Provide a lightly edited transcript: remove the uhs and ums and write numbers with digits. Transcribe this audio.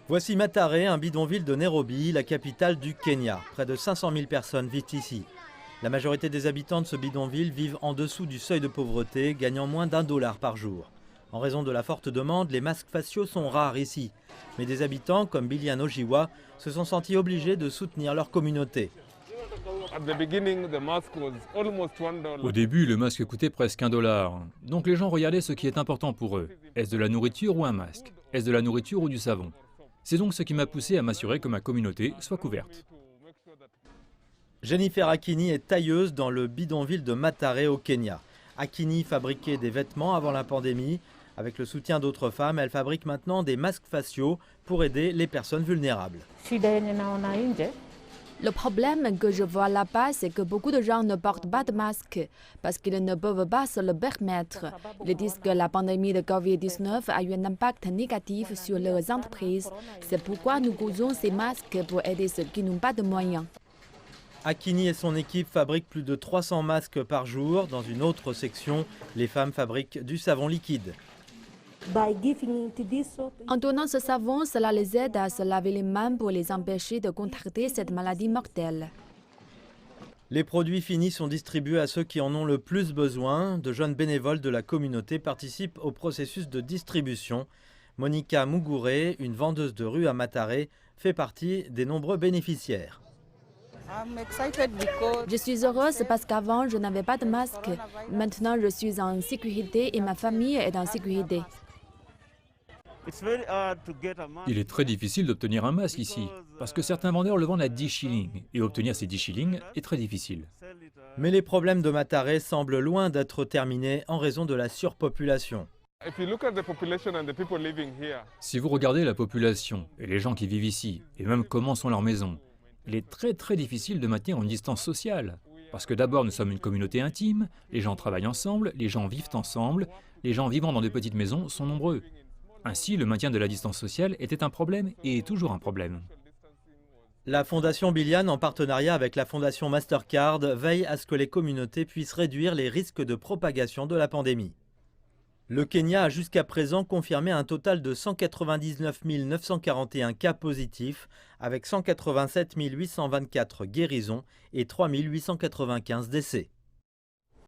Voici Mathare, un bidonville de Nairobi, la capitale du Kenya. Près de 500 000 personnes vivent ici. La majorité des habitants de ce bidonville vivent en dessous du seuil de pauvreté, gagnant moins d'1 $ par jour. En raison de la forte demande, les masques faciaux sont rares ici. Mais des habitants, comme Bilian Ojiwa, se sont sentis obligés de soutenir leur communauté. Au début, le masque coûtait presque $1. Donc les gens regardaient ce qui est important pour eux. Est-ce de la nourriture ou un masque? Est-ce de la nourriture ou du savon? C'est donc ce qui m'a poussé à m'assurer que ma communauté soit couverte. Jennifer Akini est tailleuse dans le bidonville de Mathare au Kenya. Akini fabriquait des vêtements avant la pandémie. Avec le soutien d'autres femmes, elle fabrique maintenant des masques faciaux pour aider les personnes vulnérables. Le problème que je vois là-bas, c'est que beaucoup de gens ne portent pas de masque parce qu'ils ne peuvent pas se le permettre. Ils disent que la pandémie de Covid-19 a eu un impact négatif sur leurs entreprises. C'est pourquoi nous cousons ces masques pour aider ceux qui n'ont pas de moyens. Akini et son équipe fabriquent plus de 300 masques par jour. Dans une autre section, les femmes fabriquent du savon liquide. En donnant ce savon, cela les aide à se laver les mains pour les empêcher de contracter cette maladie mortelle. Les produits finis sont distribués à ceux qui en ont le plus besoin. De jeunes bénévoles de la communauté participent au processus de distribution. Monica Mugure, une vendeuse de rue à Mathare, fait partie des nombreux bénéficiaires. Je suis heureuse parce qu'avant, je n'avais pas de masque. Maintenant, je suis en sécurité et ma famille est en sécurité. Il est très difficile d'obtenir un masque ici, parce que certains vendeurs le vendent à 10 shillings, et obtenir ces 10 shillings est très difficile. Mais les problèmes de Mathare semblent loin d'être terminés en raison de la surpopulation. Si vous regardez la population et les gens qui vivent ici, et même comment sont leurs maisons, il est très difficile de maintenir une distance sociale. Parce que d'abord, nous sommes une communauté intime, les gens travaillent ensemble, les gens vivent ensemble, les gens vivant dans de petites maisons sont nombreux. Ainsi, le maintien de la distance sociale était un problème et est toujours un problème. La Fondation Bilian, en partenariat avec la Fondation Mastercard, veille à ce que les communautés puissent réduire les risques de propagation de la pandémie. Le Kenya a jusqu'à présent confirmé un total de 199 941 cas positifs, avec 187 824 guérisons et 3 895 décès.